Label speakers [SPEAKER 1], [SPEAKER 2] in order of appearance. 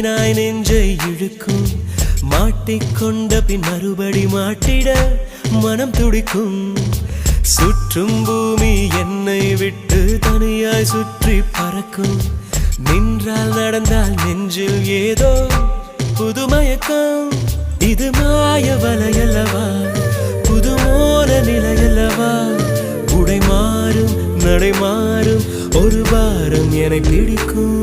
[SPEAKER 1] மீனாய் நெஞ்சை இழுக்கும் மாட்டிக்கொண்ட பின் மறுபடி மாட்டிட மனம் துடிக்கும் சுற்றும் பூமி என்னை விட்டு தனியாய் சுற்றி பறக்கும் நின்றால் நடந்தால் நெஞ்சில் ஏதோ புதுமயக்கம் இது மாய வலையல்லவா புதுமோன நிலையல்லவா உடை மாறும் நடை மாறும் ஒரு வாரம் என்னை பிடிக்கும்